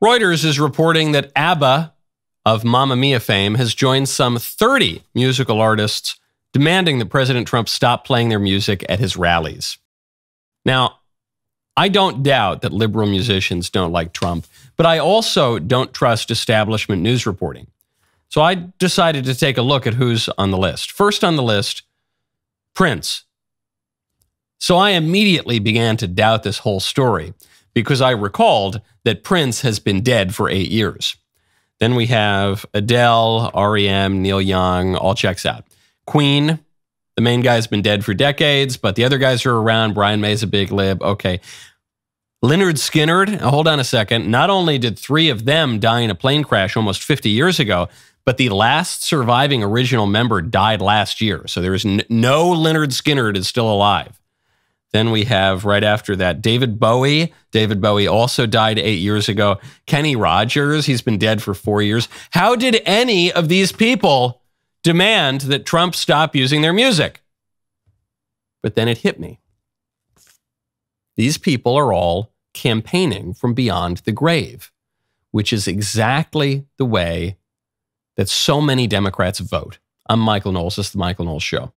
Reuters is reporting that ABBA of Mamma Mia fame has joined some 30 musical artists demanding that President Trump stop playing their music at his rallies. Now, I don't doubt that liberal musicians don't like Trump, but I also don't trust establishment news reporting. So I decided to take a look at who's on the list. First on the list, Prince. So I immediately began to doubt this whole story because I recalled that Prince has been dead for 8 years. Then we have Adele, REM, Neil Young, all checks out. Queen, the main guy's been dead for decades, but the other guys are around. Brian May's a big lib. Okay. Lynyrd Skynyrd, hold on a second. Not only did 3 of them die in a plane crash almost 50 years ago, but the last surviving original member died last year. So there is no Lynyrd Skynyrd is still alive. Then we have, right after that, David Bowie. David Bowie also died 8 years ago. Kenny Rogers, he's been dead for 4 years. How did any of these people demand that Trump stop using their music? But then it hit me. These people are all campaigning from beyond the grave, which is exactly the way that so many Democrats vote. I'm Michael Knowles. This is The Michael Knowles Show.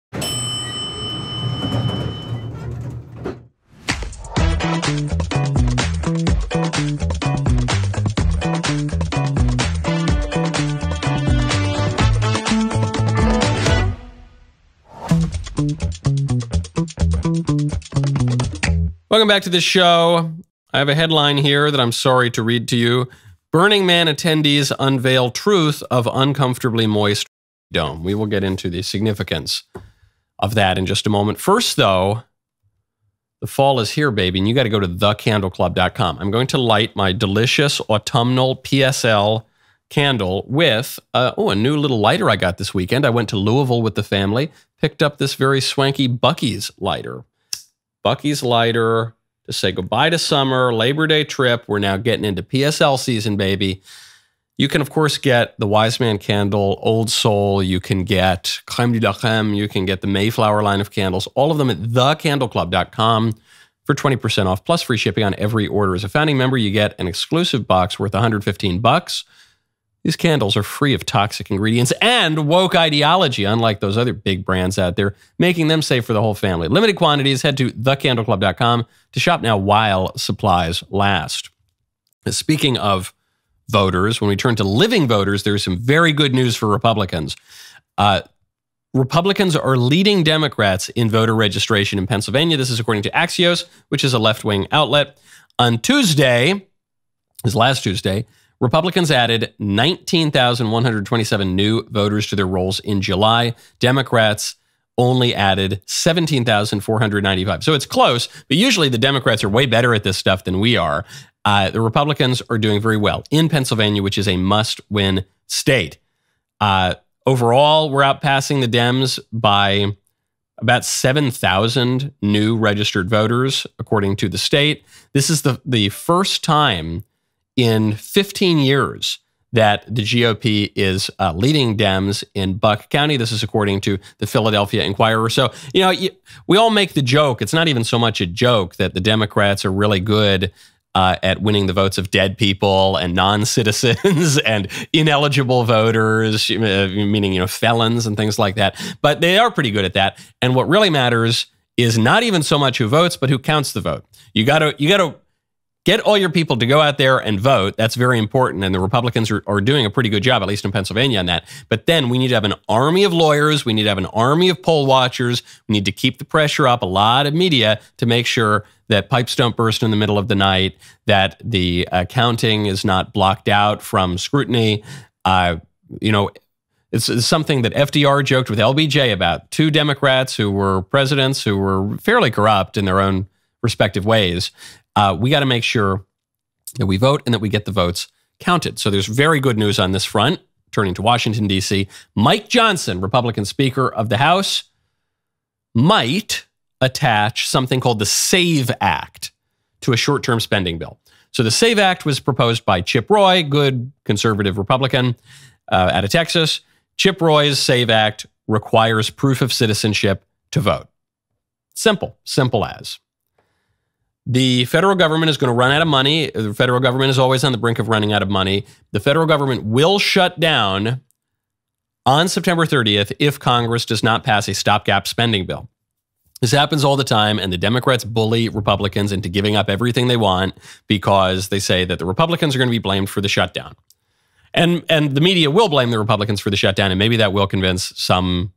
Welcome back to the show. I have a headline here that I'm sorry to read to you. Burning Man attendees unveil truth of uncomfortably moist dome. We will get into the significance of that in just a moment. First, though, the fall is here, baby, and you got to go to thecandleclub.com. I'm going to light my delicious autumnal PSL candle with a new little lighter I got this weekend. I went to Louisville with the family, picked up this very swanky Buc-ee's lighter. Buc-ee's lighter to say goodbye to summer, Labor Day trip. We're now getting into PSL season, baby. You can, of course, get the Wise Man candle, Old Soul. You can get Crème de la Crème. You can get the Mayflower line of candles. All of them at thecandleclub.com for 20% off, plus free shipping on every order. As a founding member, you get an exclusive box worth $115. These candles are free of toxic ingredients and woke ideology, unlike those other big brands out there, making them safe for the whole family. Limited quantities. Head to thecandleclub.com to shop now while supplies last. Speaking of voters, when we turn to living voters, there's some very good news for Republicans. Republicans are leading Democrats in voter registration in Pennsylvania. This is according to Axios, which is a left-wing outlet. On Tuesday, this last Tuesday, Republicans added 19,127 new voters to their rolls in July. Democrats only added 17,495. So it's close, but usually the Democrats are way better at this stuff than we are. The Republicans are doing very well in Pennsylvania, which is a must-win state. Overall, we're outpassing the Dems by about 7,000 new registered voters, according to the state. This is the first time in 15 years that the GOP is leading Dems in Buck County. This is according to the Philadelphia Inquirer. So, we all make the joke. It's not even so much a joke that the Democrats are really good at winning the votes of dead people and non-citizens and ineligible voters, meaning, felons and things like that. But they are pretty good at that. And what really matters is not even so much who votes, but who counts the vote. You got to get all your people to go out there and vote. That's very important. And the Republicans are doing a pretty good job, at least in Pennsylvania, on that. But then we need to have an army of lawyers. We need to have an army of poll watchers. We need to keep the pressure up, a lot of media, to make sure that pipes don't burst in the middle of the night, that the counting is not blocked out from scrutiny. It's something that FDR joked with LBJ about. 2 Democrats who were presidents who were fairly corrupt in their own respective ways. We got to make sure that we vote and that we get the votes counted. So there's very good news on this front. Turning to Washington, D.C., Mike Johnson, Republican Speaker of the House, might attach something called the SAVE Act to a short-term spending bill. So the SAVE Act was proposed by Chip Roy, good conservative Republican out of Texas. Chip Roy's SAVE Act requires proof of citizenship to vote. Simple as. The federal government is going to run out of money. The federal government is always on the brink of running out of money. The federal government will shut down on September 30th if Congress does not pass a stopgap spending bill. This happens all the time, and the Democrats bully Republicans into giving up everything they want because they say that the Republicans are going to be blamed for the shutdown. And the media will blame the Republicans for the shutdown, and maybe that will convince some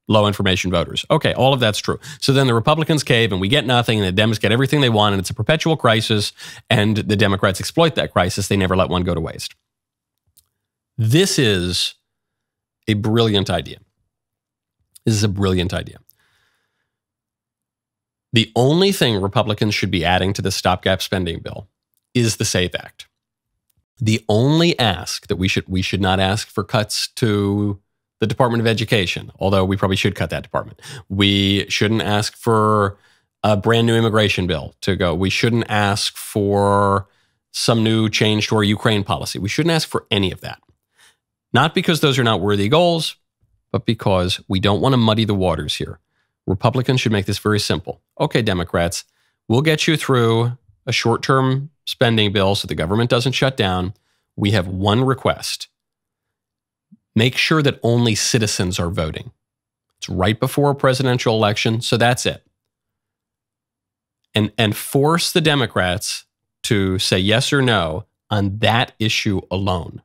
low information voters. Okay, all of that's true. So then the Republicans cave and we get nothing, and the Dems get everything they want, and it's a perpetual crisis, and the Democrats exploit that crisis. They never let one go to waste. This is a brilliant idea. This is a brilliant idea. The only thing Republicans should be adding to the stopgap spending bill is the SAVE Act. The only ask that we should not ask for cuts to the Department of Education, although we probably should cut that department. We shouldn't ask for a brand new immigration bill to go. We shouldn't ask for some new change to our Ukraine policy. We shouldn't ask for any of that. Not because those are not worthy goals, but because we don't want to muddy the waters here. Republicans should make this very simple. Okay, Democrats, we'll get you through a short-term spending bill so the government doesn't shut down. We have one request. Make sure that only citizens are voting. It's right before a presidential election, so that's it. And force the Democrats to say yes or no on that issue alone.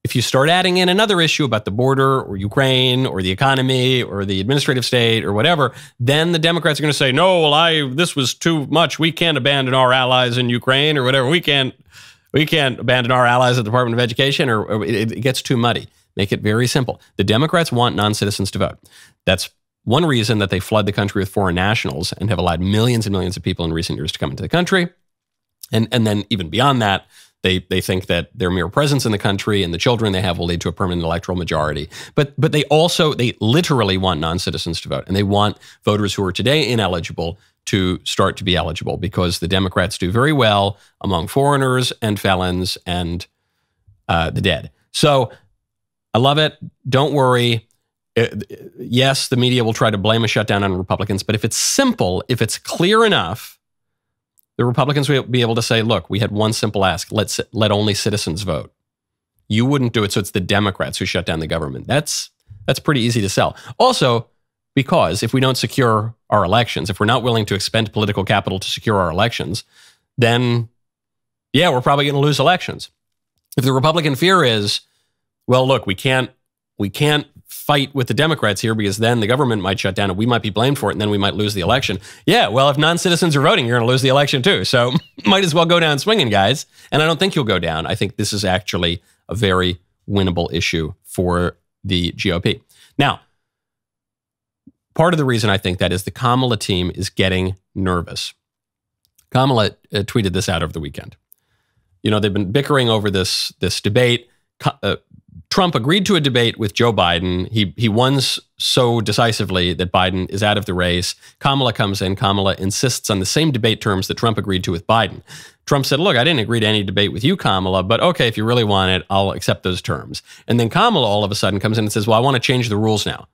If you start adding in another issue about the border or Ukraine or the economy or the administrative state or whatever, then the Democrats are going to say, no, well, this was too much. We can't abandon our allies in Ukraine or whatever. We can't abandon our allies at the Department of Education, or it gets too muddy. Make it very simple. The Democrats want non-citizens to vote. That's one reason that they flood the country with foreign nationals and have allowed millions and millions of people in recent years to come into the country. And then even beyond that, they think that their mere presence in the country and the children they have will lead to a permanent electoral majority. But they literally want non-citizens to vote. And they want voters who are today ineligible to start to be eligible, because the Democrats do very well among foreigners and felons and the dead. So I love it. Don't worry. Yes, the media will try to blame a shutdown on Republicans, but if it's simple, if it's clear enough, the Republicans will be able to say, look, we had one simple ask. Let only citizens vote. You wouldn't do it, so it's the Democrats who shut down the government. That's pretty easy to sell. Also, because if we don't secure our elections, if we're not willing to expend political capital to secure our elections, then, yeah, we're probably going to lose elections. If the Republican fear is, well, look, we can't fight with the Democrats here because then the government might shut down and we might be blamed for it and then we might lose the election. Yeah, well, if non-citizens are voting, you're going to lose the election too. So might as well go down swinging, guys. And I don't think you'll go down. I think this is actually a very winnable issue for the GOP. Now, part of the reason I think that is the Kamala team is getting nervous. Kamala tweeted this out over the weekend. You know, they've been bickering over this debate. Trump agreed to a debate with Joe Biden. He won so decisively that Biden is out of the race. Kamala comes in. Kamala insists on the same debate terms that Trump agreed to with Biden. Trump said, look, I didn't agree to any debate with you, Kamala, but okay, if you really want it, I'll accept those terms. And then Kamala all of a sudden comes in and says, well, I want to change the rules now.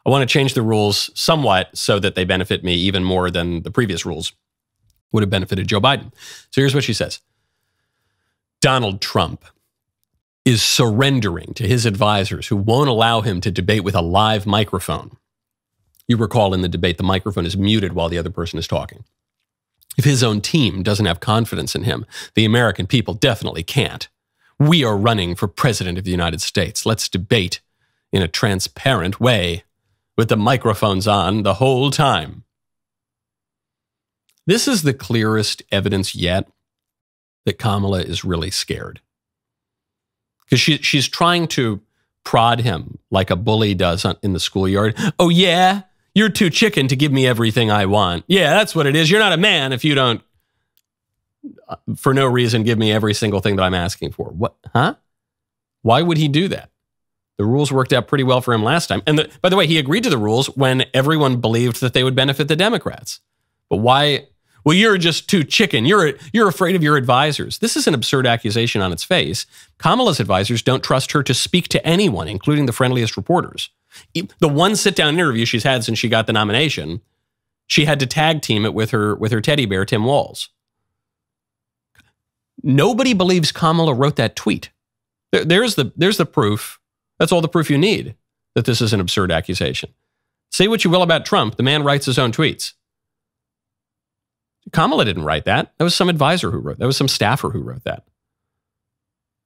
I want to change the rules somewhat so that they benefit me even more than the previous rules would have benefited Joe Biden. So here's what she says. Donald Trump is surrendering to his advisors who won't allow him to debate with a live microphone. You recall in the debate, the microphone is muted while the other person is talking. If his own team doesn't have confidence in him, the American people definitely can't. We are running for president of the United States. Let's debate in a transparent way with the microphones on the whole time. This is the clearest evidence yet that Kamala is really scared. Because she's trying to prod him like a bully does in the schoolyard. Oh, yeah, you're too chicken to give me everything I want. Yeah, that's what it is. You're not a man if you don't, for no reason, give me every single thing that I'm asking for. What? Huh? Why would he do that? The rules worked out pretty well for him last time. And by the way, he agreed to the rules when everyone believed that they would benefit the Democrats. But why? Well, you're just too chicken. You're afraid of your advisors. This is an absurd accusation on its face. Kamala's advisors don't trust her to speak to anyone, including the friendliest reporters. The one sit-down interview she's had since she got the nomination, she had to tag team it with her teddy bear, Tim Walz. Nobody believes Kamala wrote that tweet. There's the proof. That's all the proof you need that this is an absurd accusation. Say what you will about Trump. The man writes his own tweets. Kamala didn't write that. That was some advisor who wrote. That was some staffer who wrote that.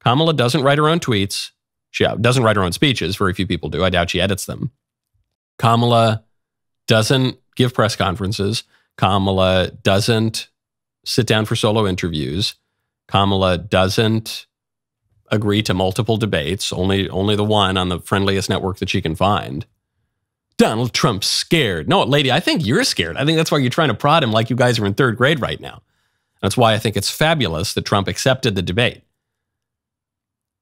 Kamala doesn't write her own tweets. She doesn't write her own speeches. Very few people do. I doubt she edits them. Kamala doesn't give press conferences. Kamala doesn't sit down for solo interviews. Kamala doesn't agree to multiple debates, only the one on the friendliest network that she can find. Donald Trump's scared. No, lady, I think you're scared. I think that's why you're trying to prod him like you guys are in third grade right now. That's why I think it's fabulous that Trump accepted the debate.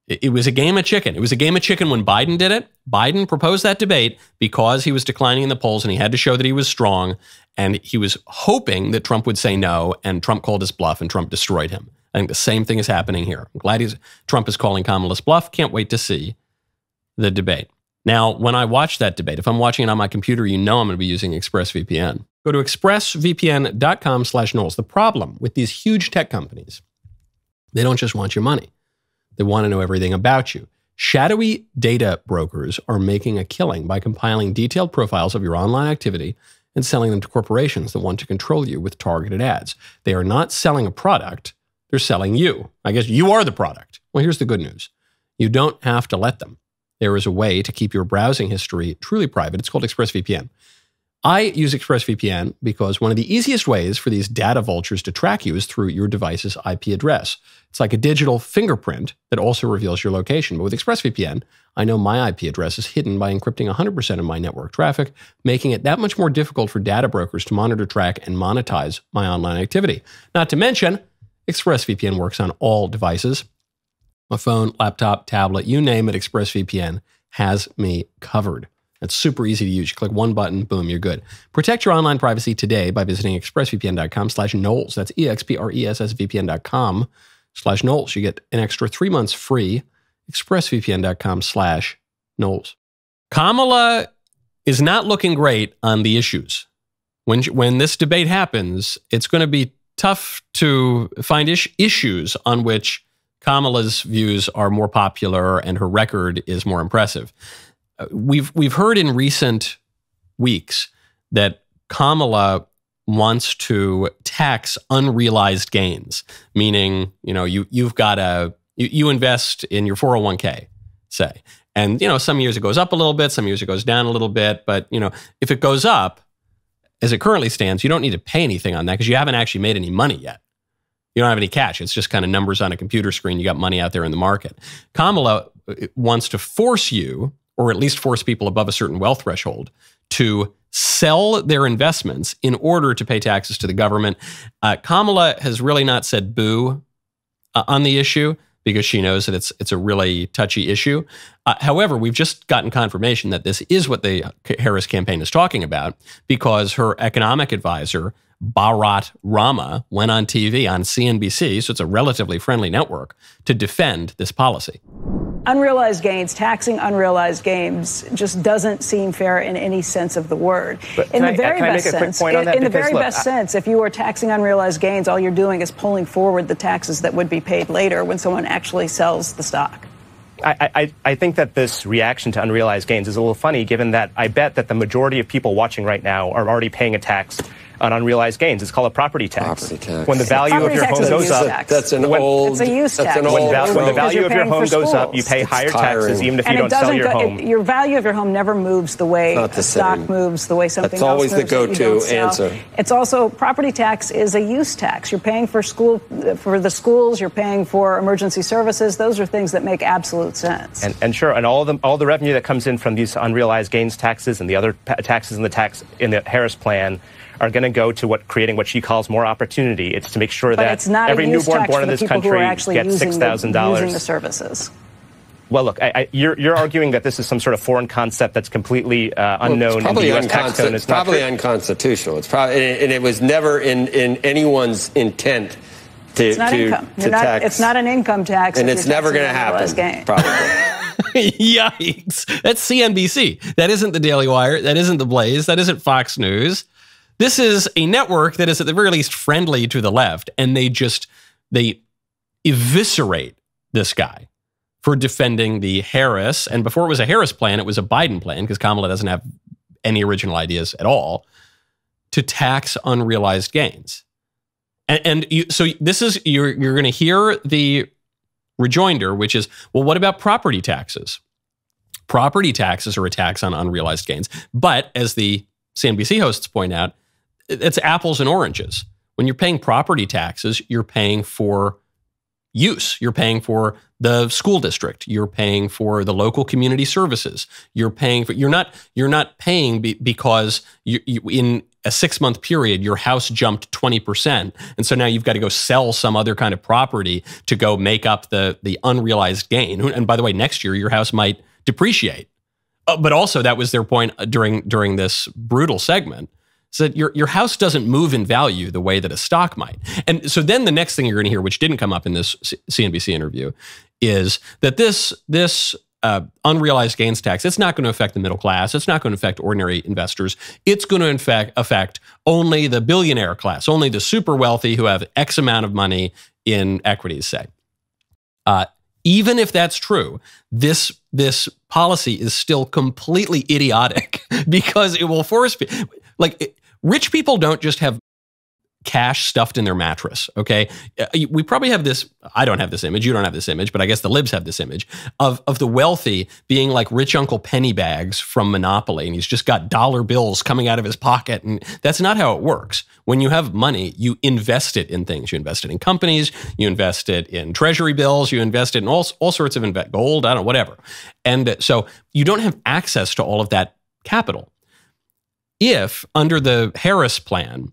It was a game of chicken. It was a game of chicken when Biden did it. Biden proposed that debate because he was declining in the polls and he had to show that he was strong. And he was hoping that Trump would say no, and Trump called his bluff and Trump destroyed him. I think the same thing is happening here. I'm glad Trump is calling Kamala's bluff. Can't wait to see the debate. Now, when I watch that debate, if I'm watching it on my computer, you know I'm going to be using ExpressVPN. Go to expressvpn.com/Knowles. The problem with these huge tech companies, they don't just want your money. They want to know everything about you. Shadowy data brokers are making a killing by compiling detailed profiles of your online activity and selling them to corporations that want to control you with targeted ads. They are not selling a product. They're selling you. I guess you are the product. Well, here's the good news. You don't have to let them. There is a way to keep your browsing history truly private. It's called ExpressVPN. I use ExpressVPN because one of the easiest ways for these data vultures to track you is through your device's IP address. It's like a digital fingerprint that also reveals your location. But with ExpressVPN, I know my IP address is hidden by encrypting 100% of my network traffic, making it that much more difficult for data brokers to monitor, track, and monetize my online activity. Not to mention, ExpressVPN works on all devices. My phone, laptop, tablet, you name it, ExpressVPN has me covered. It's super easy to use. You click one button, boom, you're good. Protect your online privacy today by visiting expressvpn.com/Knowles. That's expressvpn.com/Knowles. You get an extra 3 months free. expressvpn.com/Knowles. Kamala is not looking great on the issues. When this debate happens, it's going to be tough to find issues on which Kamala's views are more popular and her record is more impressive. We've heard in recent weeks that Kamala wants to tax unrealized gains, meaning, you invest in your 401k, say, and some years it goes up a little bit, some years it goes down a little bit, but if it goes up as it currently stands, you don't need to pay anything on that because you haven't actually made any money yet. You don't have any cash. It's just kind of numbers on a computer screen. You got money out there in the market. Kamala wants to force you, or at least force people above a certain wealth threshold, to sell their investments in order to pay taxes to the government. Kamala has really not said boo on the issue because she knows that it's a really touchy issue. However, we've just gotten confirmation that this is what the Harris campaign is talking about because her economic advisor, Bharat Rama, went on TV on CNBC, so it's a relatively friendly network, to defend this policy. Unrealized gains, taxing unrealized gains just doesn't seem fair in any sense of the word. In the very best sense, if you are taxing unrealized gains, all you're doing is pulling forward the taxes that would be paid later when someone actually sells the stock. I think that this reaction to unrealized gains is a little funny, given that I bet that the majority of people watching right now are already paying a tax on unrealized gains. It's called a property tax. When the value of your home goes up, it's a use tax. When the value of your home goes up, you pay higher taxes, even if you don't sell your home. Your value of your home never moves the way a stock moves, the way something else moves. That's always the go-to answer. It's also, property tax is a use tax. You're paying for the schools, you're paying for emergency services. Those are things that make absolute sense. And sure, and all the revenue that comes in from these unrealized gains taxes and the other taxes in the Harris plan are going to go to creating what she calls more opportunity. It's to make sure that every newborn born in this country gets $6,000. Using the services. Well, look, you're arguing that this is some sort of foreign concept that's completely unknown in the U.S. tax code. It's probably unconstitutional. It's probably, and it was never in anyone's intent to tax. It's not an income tax, and it's never going to happen. Probably. Yikes! That's CNBC. That isn't the Daily Wire. That isn't the Blaze. That isn't Fox News. This is a network that is at the very least friendly to the left, and they eviscerate this guy for defending the Harris, and before it was a Harris plan, it was a Biden plan, because Kamala doesn't have any original ideas at all, to tax unrealized gains. So this is, you're going to hear the rejoinder, which is, well, what about property taxes? Property taxes are a tax on unrealized gains. But as the CNBC hosts point out, it's apples and oranges. When you're paying property taxes, you're paying for use. You're paying for the school district. You're paying for the local community services. You're paying for, you're not paying because you in a 6-month period, your house jumped 20%. And so now you've got to go sell some other kind of property to go make up the unrealized gain. And by the way, next year, your house might depreciate. But also that was their point during this brutal segment. So that your house doesn't move in value the way that a stock might. And so then the next thing you're going to hear, which didn't come up in this CNBC interview, is that this unrealized gains tax, it's not going to affect the middle class. It's not going to affect ordinary investors. It's going to affect only the billionaire class, only the super wealthy who have X amount of money in equities, say. Even if that's true, this policy is still completely idiotic because it will force people. Rich people don't just have cash stuffed in their mattress, okay? We probably have this, I don't have this image, you don't have this image, but I guess the libs have this image of the wealthy being like rich Uncle Pennybags from Monopoly, and he's just got dollar bills coming out of his pocket, and that's not how it works. When you have money, you invest it in things. You invest it in companies, you invest it in treasury bills, you invest it in all sorts of gold, I don't know, whatever. And so you don't have access to all of that capital. If, under the Harris plan,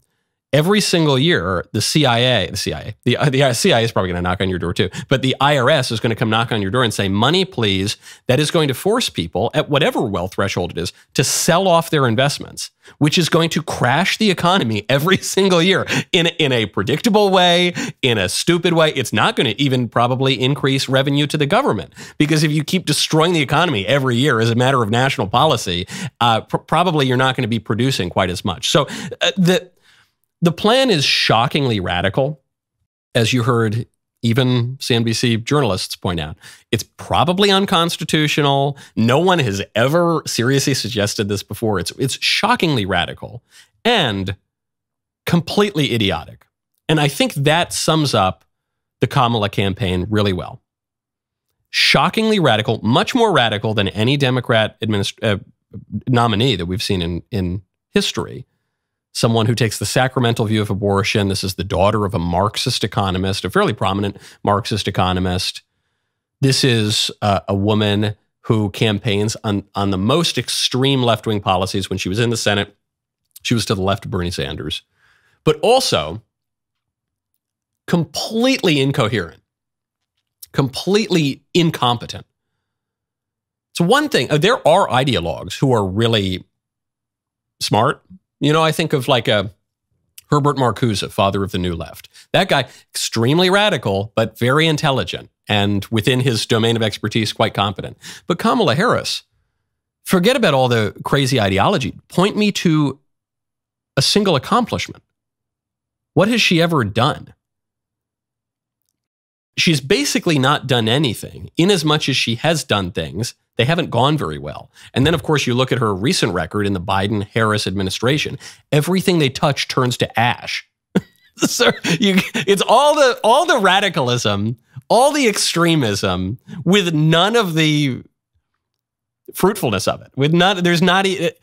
every single year, the CIA is probably going to knock on your door too, but the IRS is going to come knock on your door and say, money, please, that is going to force people at whatever wealth threshold it is to sell off their investments, which is going to crash the economy every single year in a predictable way, in a stupid way. It's not going to even probably increase revenue to the government, because if you keep destroying the economy every year as a matter of national policy, probably you're not going to be producing quite as much. So the plan is shockingly radical, as you heard even CNBC journalists point out. It's probably unconstitutional. No one has ever seriously suggested this before. It's shockingly radical and completely idiotic. And I think that sums up the Kamala campaign really well. Shockingly radical, much more radical than any Democrat nominee that we've seen in history. Someone who takes the sacramental view of abortion. This is the daughter of a Marxist economist, a fairly prominent Marxist economist. This is a woman who campaigns on the most extreme left-wing policies. When she was in the Senate, she was to the left of Bernie Sanders, but also completely incoherent, completely incompetent. So one thing, there are ideologues who are really smart. You know, I think of like a Herbert Marcuse, father of the New Left. That guy, extremely radical, but very intelligent, and within his domain of expertise, quite competent. But Kamala Harris, forget about all the crazy ideology. Point me to a single accomplishment. What has she ever done? She's basically not done anything. In as much as she has done things, they haven't gone very well. And then, of course, you look at her recent record in the Biden-Harris administration. Everything they touch turns to ash. So it's all the radicalism, all the extremism, with none of the fruitfulness of it.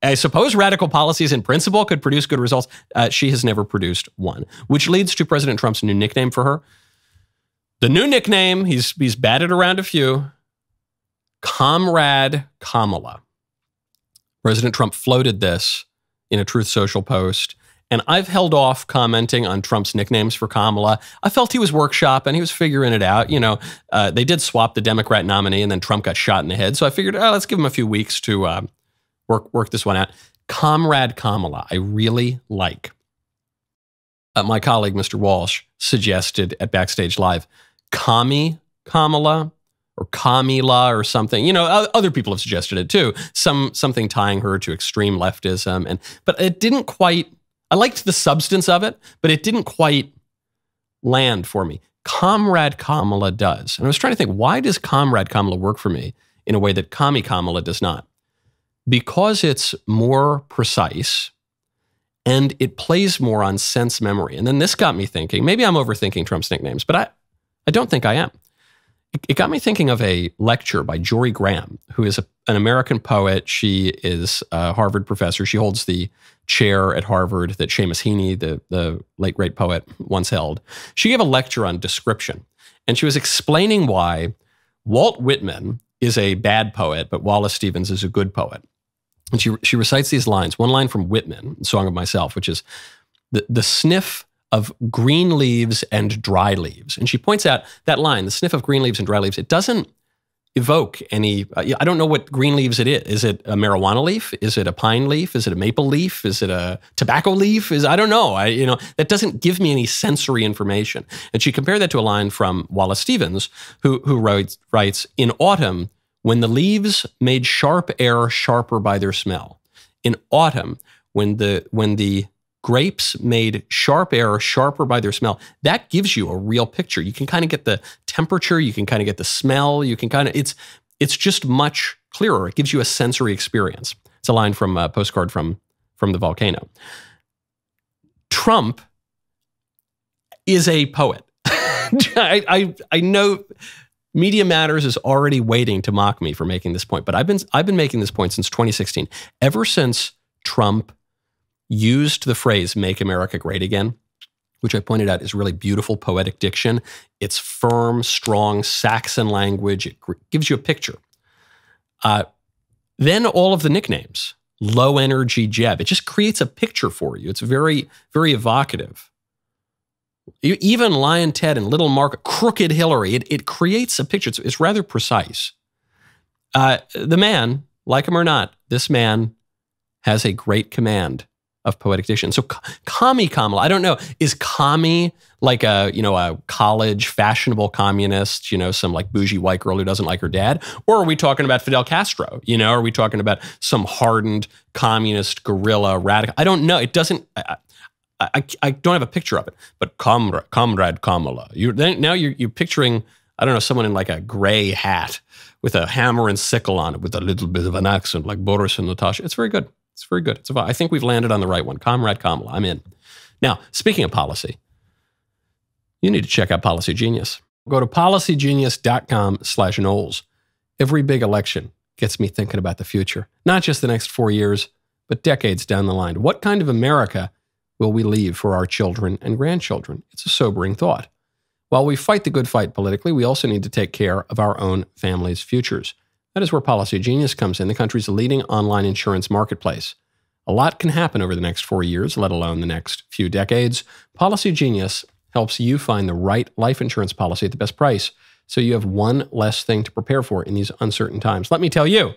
I suppose radical policies in principle could produce good results. She has never produced one, which leads to President Trump's new nickname for her. The new nickname, he's batted around a few, Comrade Kamala. President Trump floated this in a Truth Social post, and I've held off commenting on Trump's nicknames for Kamala. I felt he was workshopping, he was figuring it out. You know, they did swap the Democrat nominee, and then Trump got shot in the head. So I figured, let's give him a few weeks to work this one out. Comrade Kamala, I really like. My colleague, Mr. Walsh, suggested at Backstage Live, Commie Kamala, or Kamala or something. You know, other people have suggested it too. Something tying her to extreme leftism. But it didn't quite, I liked the substance of it, but it didn't quite land for me. Comrade Kamala does. And I was trying to think, why does Comrade Kamala work for me in a way that Commie Kamala does not? Because it's more precise and it plays more on sense memory. And then this got me thinking, maybe I'm overthinking Trump's nicknames, but I don't think I am. It got me thinking of a lecture by Jory Graham, who is an American poet. She is a Harvard professor. She holds the chair at Harvard that Seamus Heaney, the late great poet, once held. She gave a lecture on description, and she was explaining why Walt Whitman is a bad poet, but Wallace Stevens is a good poet. And she recites these lines, one line from Whitman, Song of Myself, which is the sniff of green leaves and dry leaves. And she points out that line, the sniff of green leaves and dry leaves, it doesn't evoke any, I don't know what green leaves it is. Is it a marijuana leaf? Is it a pine leaf? Is it a maple leaf? Is it a tobacco leaf? I don't know. That doesn't give me any sensory information. And she compared that to a line from Wallace Stevens, who writes, in autumn, when the leaves made sharp air sharper by their smell. In autumn, when the grapes made sharp air sharper by their smell, that gives you a real picture. You can kind of get the temperature, you can kind of get the smell, you can kind of, it's just much clearer. It gives you a sensory experience. It's a line from a postcard from the volcano. Trump is a poet. I know Media Matters is already waiting to mock me for making this point, but I've been making this point since 2016. Ever since Trump used the phrase "Make America Great Again," which I pointed out is really beautiful poetic diction. It's firm, strong Saxon language. It gives you a picture. Then all of the nicknames, low energy Jeb, it just creates a picture for you. It's very, very evocative. Even Lion Ted and Little Mark, Crooked Hillary, it creates a picture. It's rather precise. The man, like him or not, this man has a great command of poetic diction. So Commie Kamala, I don't know, is Commie like a college fashionable communist, some like bougie white girl who doesn't like her dad? Or are we talking about Fidel Castro? Are we talking about some hardened communist guerrilla radical? I don't know. It doesn't, I don't have a picture of it, but Comrade Kamala. You're picturing, I don't know, someone in like a gray hat with a hammer and sickle on it with a little bit of an accent like Boris and Natasha. It's very good. It's very good. I think we've landed on the right one. Comrade Kamala, I'm in. Now, speaking of policy, you need to check out Policy Genius. Go to policygenius.com/Knowles. Every big election gets me thinking about the future, not just the next 4 years, but decades down the line. What kind of America will we leave for our children and grandchildren? It's a sobering thought. While we fight the good fight politically, we also need to take care of our own families' futures. That is where Policy Genius comes in, the country's leading online insurance marketplace. A lot can happen over the next 4 years, let alone the next few decades. Policy Genius helps you find the right life insurance policy at the best price, so you have one less thing to prepare for in these uncertain times. Let me tell you,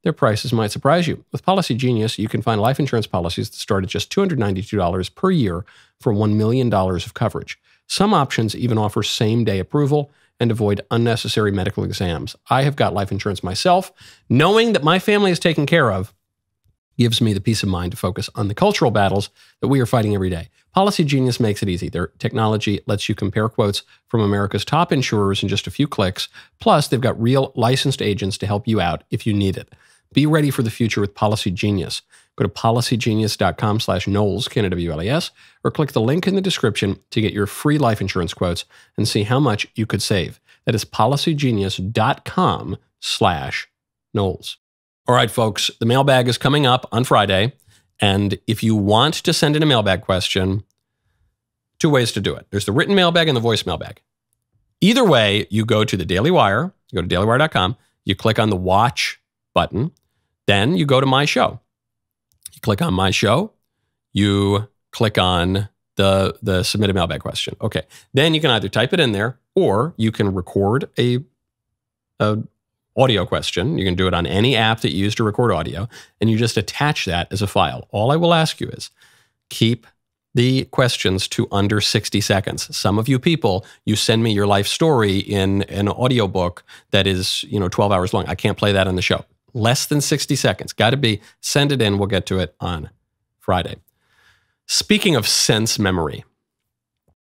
their prices might surprise you. With Policy Genius, you can find life insurance policies that start at just $292 per year for $1 million of coverage. Some options even offer same-day approval and avoid unnecessary medical exams. I have got life insurance myself. Knowing that my family is taken care of gives me the peace of mind to focus on the cultural battles that we are fighting every day. Policy Genius makes it easy. Their technology lets you compare quotes from America's top insurers in just a few clicks. Plus, they've got real licensed agents to help you out if you need it. Be ready for the future with Policy Genius. Go to policygenius.com/Knowles, K-N-W-L-E-S, or click the link in the description to get your free life insurance quotes and see how much you could save. That is policygenius.com/Knowles. All right, folks, the mailbag is coming up on Friday. And if you want to send in a mailbag question, 2 ways to do it. There's the written mailbag and the voice mailbag. Either way, you go to the DailyWire, you go to dailywire.com, you click on the watch button, then you go to my show. You click on my show, you click on the submit a mailbag question. Okay. Then you can either type it in there or you can record a audio question. You can do it on any app that you use to record audio, and you just attach that as a file. All I will ask you is keep the questions to under 60 seconds. Some of you people, you send me your life story in an audiobook that is, 12 hours long. I can't play that on the show. Less than 60 seconds. Got to be, send it in. We'll get to it on Friday. Speaking of sense memory,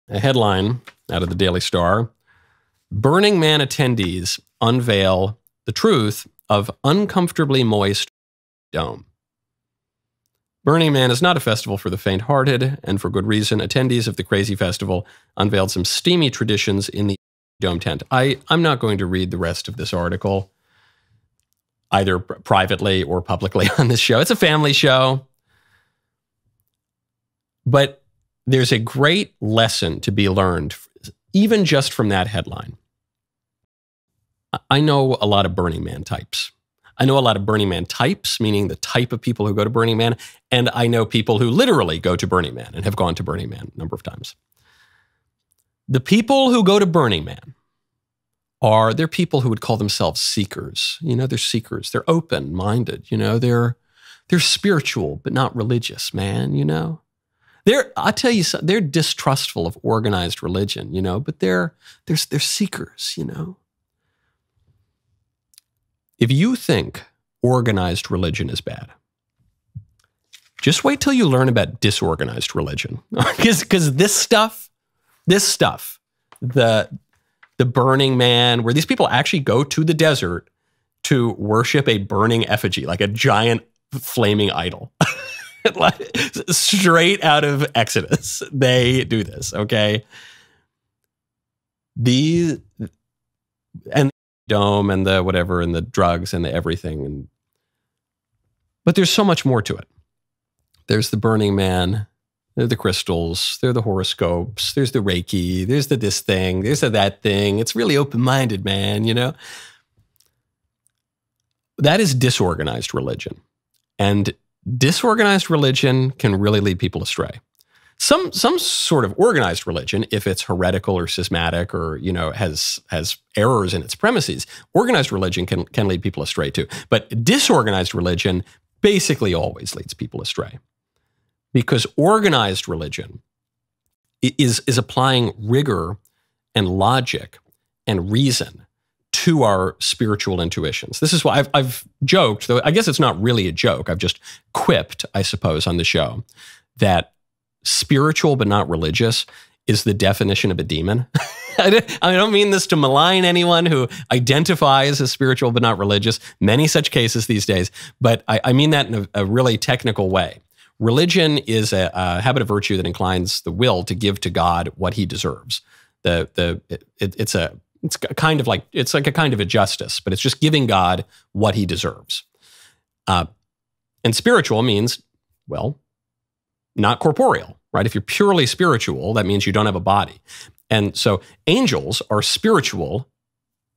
a headline out of the Daily Star, Burning Man attendees unveil the truth of uncomfortably moist dome. Burning Man is not a festival for the faint-hearted, and for good reason. Attendees of the crazy festival unveiled some steamy traditions in the dome tent. I'm not going to read the rest of this article, either privately or publicly on this show. It's a family show. But there's a great lesson to be learned, even just from that headline. I know a lot of Burning Man types. I know a lot of Burning Man types, meaning the type of people who go to Burning Man, and I know people who literally go to Burning Man and have gone to Burning Man a number of times. The people who go to Burning Man they're people who would call themselves seekers. They're seekers. They're open-minded. They're spiritual, but not religious, man, I'll tell you something, they're distrustful of organized religion, but they're seekers, If you think organized religion is bad, just wait till you learn about disorganized religion. Because this stuff, the Burning Man, where these people actually go to the desert to worship a burning effigy, like a giant flaming idol. Straight out of Exodus, they do this, okay? And the dome and the whatever and the drugs and the everything. But there's so much more to it. There's the Burning Man, there's the crystals, there's the horoscopes, there's the Reiki, there's the this thing, there's the that thing. It's really open-minded, man, That is disorganized religion. And disorganized religion can really lead people astray. Some sort of organized religion, if it's heretical or schismatic or has errors in its premises, organized religion can lead people astray too. But disorganized religion basically always leads people astray, because organized religion is applying rigor and logic and reason to our spiritual intuitions. This is why I've joked, though I guess it's not really a joke. I've just quipped, I suppose, on the show, that spiritual but not religious is the definition of a demon. I don't mean this to malign anyone who identifies as spiritual but not religious. Many such cases these days, but I mean that in a really technical way. Religion is a habit of virtue that inclines the will to give to God what he deserves. It's like a kind of a justice, but it's just giving God what he deserves. And spiritual means, well, not corporeal, right? If you're purely spiritual, that means you don't have a body. And so angels are spiritual,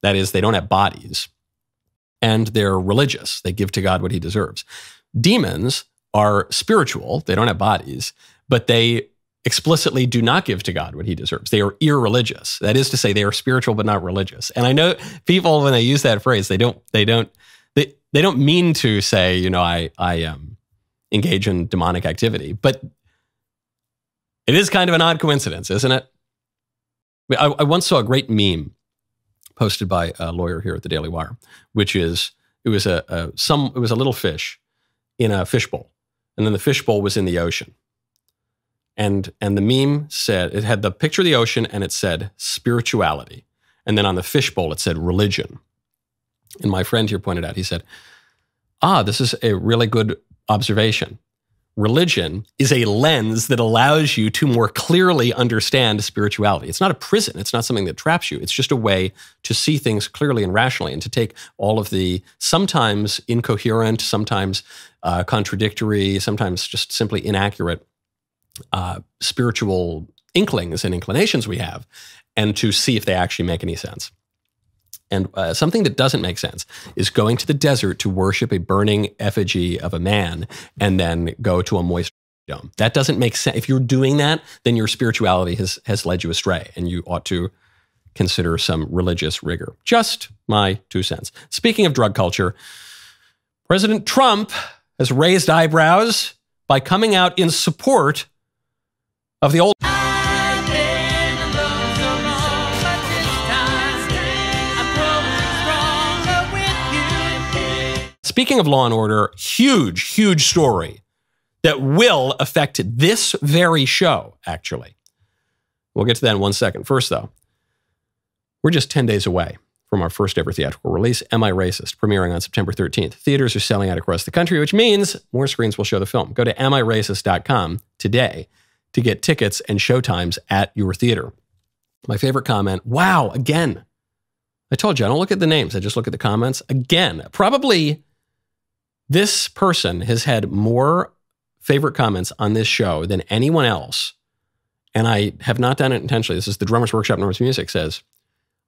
that is, they don't have bodies, and they're religious. They give to God what he deserves. Demons are spiritual, they don't have bodies, but they explicitly do not give to God what he deserves. They are irreligious. That is to say, they are spiritual but not religious. And I know people, when they use that phrase, they don't mean to say, I engage in demonic activity, but it is kind of an odd coincidence, isn't it? I once saw a great meme posted by a lawyer here at the Daily Wire, which is it was a little fish in a fishbowl, and then the fishbowl was in the ocean. And the meme said, it had the picture of the ocean and it said spirituality. And then on the fishbowl, it said religion. And my friend here pointed out, he said, this is a really good observation. Religion is a lens that allows you to more clearly understand spirituality. It's not a prison. It's not something that traps you. It's just a way to see things clearly and rationally and to take all of the sometimes incoherent, sometimes contradictory, sometimes just simply inaccurate spiritual inklings and inclinations we have, and to see if they actually make any sense. And something that doesn't make sense is going to the desert to worship a burning effigy of a man and then go to a moist dome. That doesn't make sense. If you're doing that, then your spirituality has led you astray, and you ought to consider some religious rigor. Just my 2 cents. Speaking of drug culture, President Trump has raised eyebrows by coming out in support of the old. Speaking of Law and Order, huge story that will affect this very show, actually. We'll get to that in 1 second. First, though, we're just 10 days away from our first ever theatrical release, Am I Racist?, premiering on September 13th. Theaters are selling out across the country, which means more screens will show the film. Go to amiRacist.com today to get tickets and showtimes at your theater. My favorite comment, wow, again. I told you, I don't look at the names. I just look at the comments. Again, probably this person has had more favorite comments on this show than anyone else. And I have not done it intentionally. This is the Drummers Workshop Norms Music says,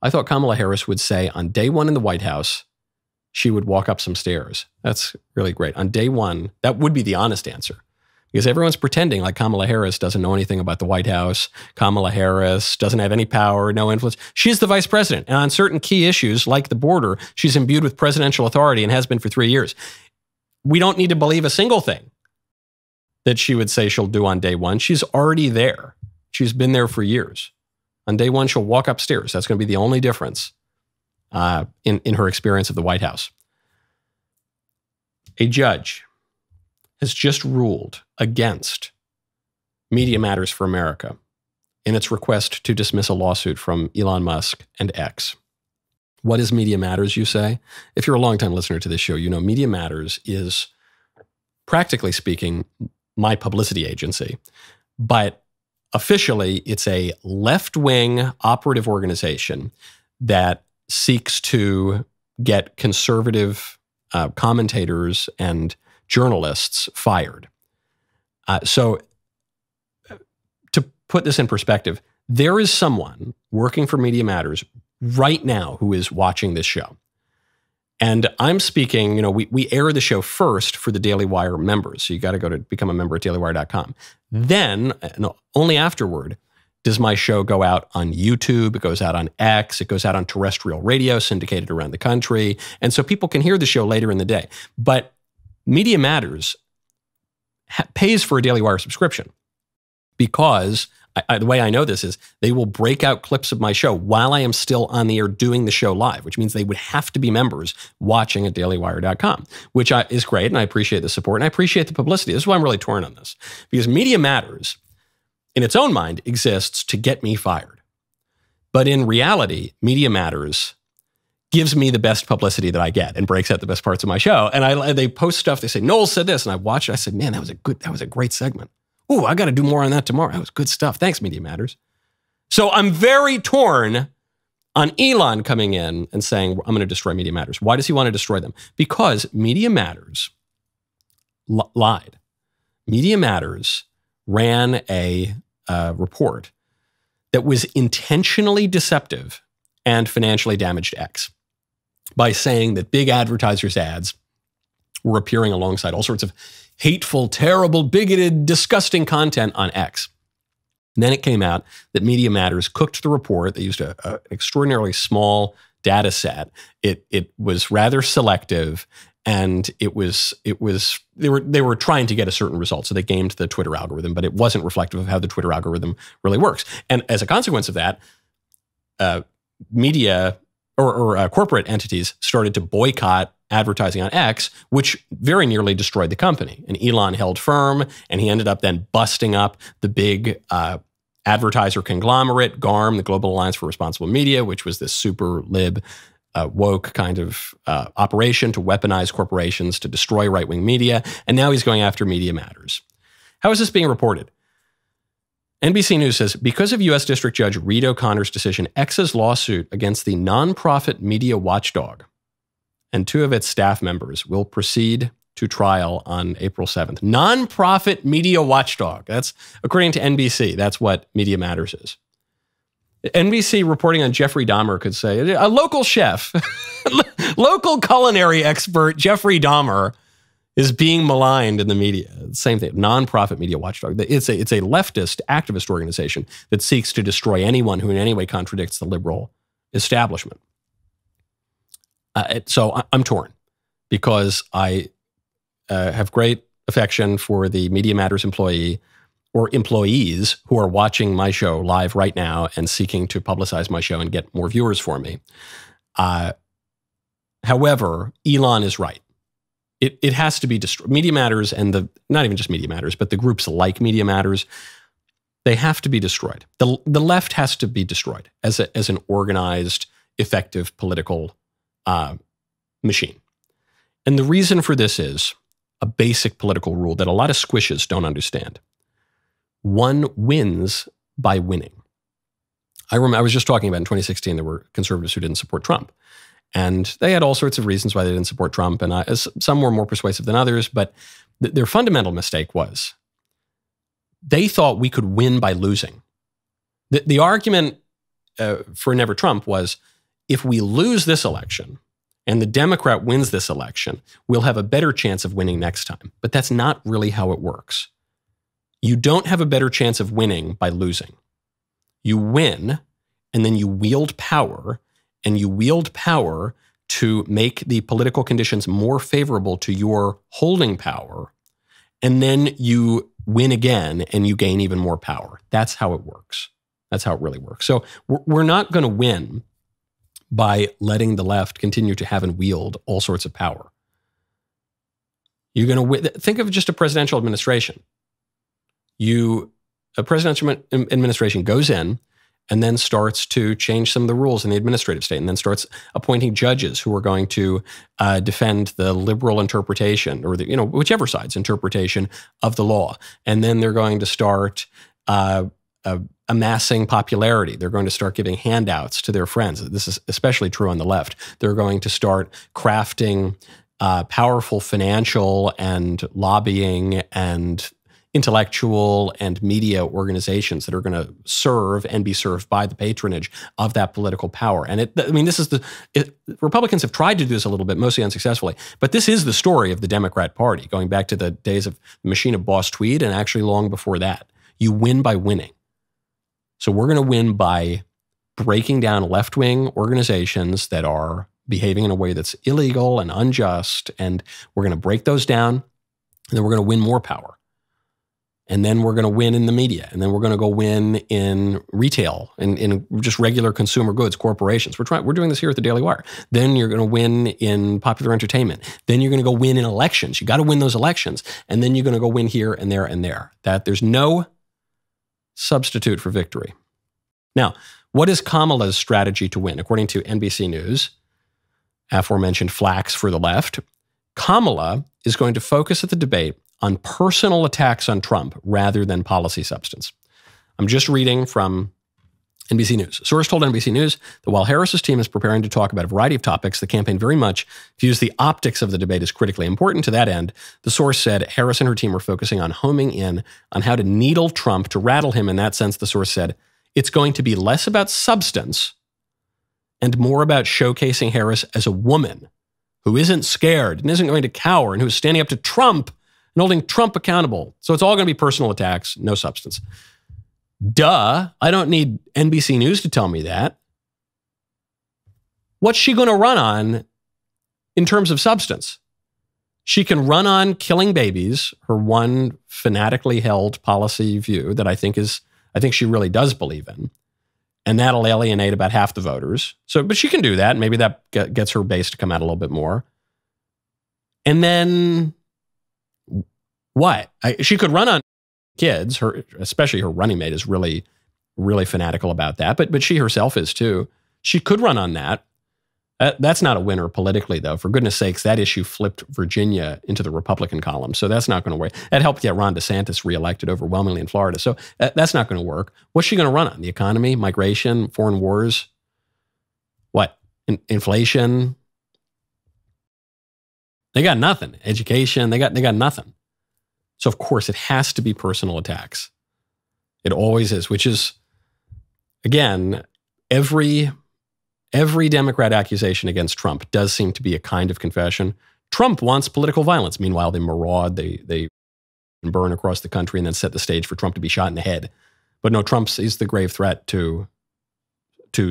I thought Kamala Harris would say on day one in the White House, she would walk up some stairs. That's really great. On day one, that would be the honest answer. Because everyone's pretending like Kamala Harris doesn't know anything about the White House. Kamala Harris doesn't have any power, no influence. She's the vice president. And on certain key issues, like the border, she's imbued with presidential authority and has been for 3 years. We don't need to believe a single thing that she would say she'll do on day one. She's already there. She's been there for years. On day one, she'll walk upstairs. That's going to be the only difference in her experience of the White House. A judge has just ruled against Media Matters for America in its request to dismiss a lawsuit from Elon Musk and X. What is Media Matters, you say? If you're a longtime listener to this show, you know Media Matters is, practically speaking, my publicity agency. But officially, it's a left-wing operative organization that seeks to get conservative commentators and journalists fired. So to put this in perspective, there is someone working for Media Matters right now who is watching this show. And I'm speaking, we air the show first for the DailyWire members. So you got to go to become a member at dailywire.com. Then, only afterward, does my show go out on YouTube. It goes out on X. It goes out on terrestrial radio, syndicated around the country. And so people can hear the show later in the day. But Media Matters pays for a DailyWire subscription because the way I know this is they will break out clips of my show while I am still on the air doing the show live, which means they would have to be members watching at dailywire.com, which is great. And I appreciate the support and I appreciate the publicity. This is why I'm really torn on this, because Media Matters in its own mind exists to get me fired. But in reality, Media Matters gives me the best publicity that I get and breaks out the best parts of my show. And they post stuff. They say, Knowles said this. And I watch it. I said, man, that was a great segment. Ooh, I got to do more on that tomorrow. That was good stuff. Thanks, Media Matters. So I'm very torn on Elon coming in and saying, I'm going to destroy Media Matters. Why does he want to destroy them? Because Media Matters lied. Media Matters ran a report that was intentionally deceptive and financially damaged X by saying that big advertisers' ads were appearing alongside all sorts of hateful, terrible, bigoted, disgusting content on X. And then it came out that Media Matters cooked the report. They used an extraordinarily small data set. It was rather selective, and they were trying to get a certain result. So they gamed the Twitter algorithm, but it wasn't reflective of how the Twitter algorithm really works. And as a consequence of that, media or corporate entities started to boycott advertising on X, which very nearly destroyed the company. And Elon held firm, and he ended up then busting up the big advertiser conglomerate, GARM, the Global Alliance for Responsible Media, which was this super lib, woke kind of operation to weaponize corporations to destroy right-wing media. And now he's going after Media Matters. How is this being reported? NBC News says, because of U.S. District Judge Reed O'Connor's decision, X's lawsuit against the nonprofit media watchdog and two of its staff members will proceed to trial on April 7th. Nonprofit media watchdog. That's, according to NBC, that's what Media Matters is. NBC reporting on Jeffrey Dahmer could say, a local chef, local culinary expert Jeffrey Dahmer is being maligned in the media. Same thing, nonprofit media watchdog. It's a leftist activist organization that seeks to destroy anyone who in any way contradicts the liberal establishment. So I'm torn because I have great affection for the Media Matters employee or employees who are watching my show live right now and seeking to publicize my show and get more viewers for me. However, Elon is right. It has to be destroyed. Media Matters and not even just Media Matters, but the groups like Media Matters, they have to be destroyed. The left has to be destroyed as an organized, effective political machine. And the reason for this is a basic political rule that a lot of squishes don't understand. One wins by winning. I was just talking about in 2016, there were conservatives who didn't support Trump. And they had all sorts of reasons why they didn't support Trump. And some were more persuasive than others. But their fundamental mistake was they thought we could win by losing. The argument for Never Trump was, if we lose this election and the Democrat wins this election, we'll have a better chance of winning next time. But that's not really how it works. You don't have a better chance of winning by losing. You win, and then you wield power, and you wield power to make the political conditions more favorable to your holding power, and then you win again, and you gain even more power. That's how it works. That's how it really works. So we're not going to win by letting the left continue to have and wield all sorts of power. You're going to win. Think of just a presidential administration. A presidential administration goes in and then starts to change some of the rules in the administrative state, and then starts appointing judges who are going to defend the liberal interpretation, or whichever side's interpretation of the law. And then they're going to start amassing popularity. They're going to start giving handouts to their friends. This is especially true on the left. They're going to start crafting powerful financial and lobbying and intellectual and media organizations that are going to serve and be served by the patronage of that political power. And Republicans have tried to do this a little bit, mostly unsuccessfully, but this is the story of the Democrat Party, going back to the days of the machine of Boss Tweed and actually long before that. You win by winning. So we're going to win by breaking down left-wing organizations that are behaving in a way that's illegal and unjust, and we're going to break those down, and then we're going to win more power. And then we're going to win in the media. And then we're going to go win in retail, in just regular consumer goods, corporations. We're doing this here at the Daily Wire. Then you're going to win in popular entertainment. Then you're going to go win in elections. You got to win those elections. And then you're going to go win here and there and there. There's no substitute for victory. Now, what is Kamala's strategy to win? According to NBC News, aforementioned flax for the left, Kamala is going to focus at the debate on personal attacks on Trump rather than policy substance. I'm just reading from NBC News. A source told NBC News that while Harris's team is preparing to talk about a variety of topics, the campaign very much views the optics of the debate as critically important. To that end, the source said Harris and her team are focusing on homing in on how to needle Trump to rattle him. In that sense, the source said, it's going to be less about substance and more about showcasing Harris as a woman who isn't scared and isn't going to cower and who's standing up to Trump and holding Trump accountable. So it's all going to be personal attacks, no substance. Duh, I don't need NBC News to tell me that. What's she going to run on in terms of substance? She can run on killing babies, her one fanatically held policy view that I think she really does believe in. And that'll alienate about half the voters. But she can do that. Maybe that gets her base to come out a little bit more. And then what? She could run on kids. Especially her running mate is really, really fanatical about that. But she herself is too. She could run on that. That's not a winner politically, though. For goodness sakes, that issue flipped Virginia into the Republican column. So that's not going to work. That helped get Ron DeSantis reelected overwhelmingly in Florida. So that's not going to work. What's she going to run on? The economy, migration, foreign wars? What? Inflation? They got nothing. Education, they got nothing. So of course it has to be personal attacks. It always is, which is, again, every Democrat accusation against Trump does seem to be a kind of confession. Trump wants political violence. Meanwhile, they maraud, they burn across the country and then set the stage for Trump to be shot in the head. But no, he's the grave threat to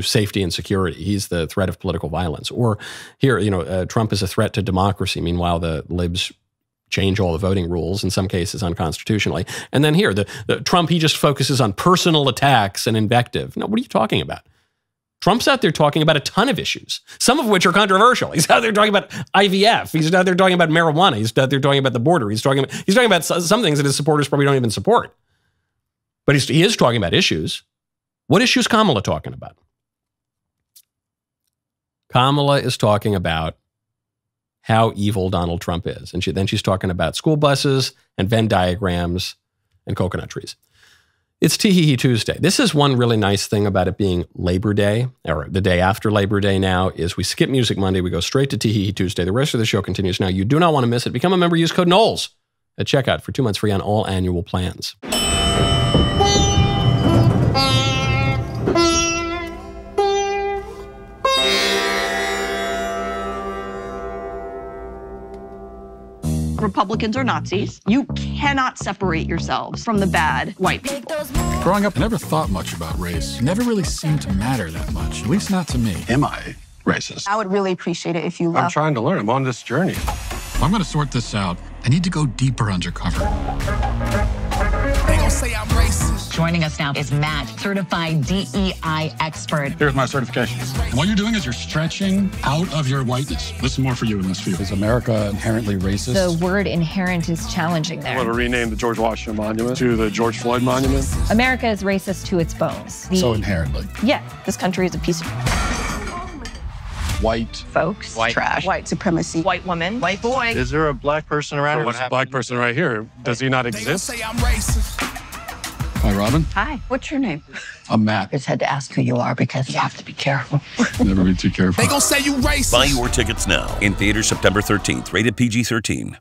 safety and security. He's the threat of political violence. Or here, Trump is a threat to democracy. Meanwhile, the libs change all the voting rules, in some cases unconstitutionally. And then here, the Trump, he just focuses on personal attacks and invective. No, what are you talking about? Trump's out there talking about a ton of issues, some of which are controversial. He's out there talking about IVF. He's out there talking about marijuana. He's out there talking about the border. He's talking about some things that his supporters probably don't even support. But he is talking about issues. What issue is Kamala talking about? Kamala is talking about how evil Donald Trump is. And then she's talking about school buses and Venn diagrams and coconut trees. It's Tee-hee-hee Tuesday. This is one really nice thing about it being Labor Day, or the day after Labor Day now, is we skip Music Monday. We go straight to Tee-hee-hee Tuesday. The rest of the show continues now. You do not want to miss it. Become a member. Use code Knowles at checkout for 2 months free on all annual plans. Republicans are Nazis. You cannot separate yourselves from the bad white people. Growing up, I never thought much about race. It never really seemed to matter that much, at least not to me. Am I racist? I would really appreciate it if you left. I'm trying to learn. I'm on this journey. If I'm going to sort this out, I need to go deeper undercover. They gon' say I'm racist. Joining us now is Matt, certified DEI expert. Here's my certification. What you're doing is you're stretching out of your whiteness. This is more for you in this field. Is America inherently racist? The word inherent is challenging there. I want to rename the George Washington Monument to the George Floyd Monument. America is racist to its bones. So inherently. Yeah. This country is a piece of White folks, White. trash, white supremacy, white woman, white boy. Is there a black person around? There's a black person right here. Does he not They gon' exist? say I'm racist. Hi, Robin. Hi, what's your name? I'm Matt. It's had to ask who you are because you have to be careful. Never be too careful. They gon' say you racist. Buy your tickets now. In theaters September 13th. Rated PG-13.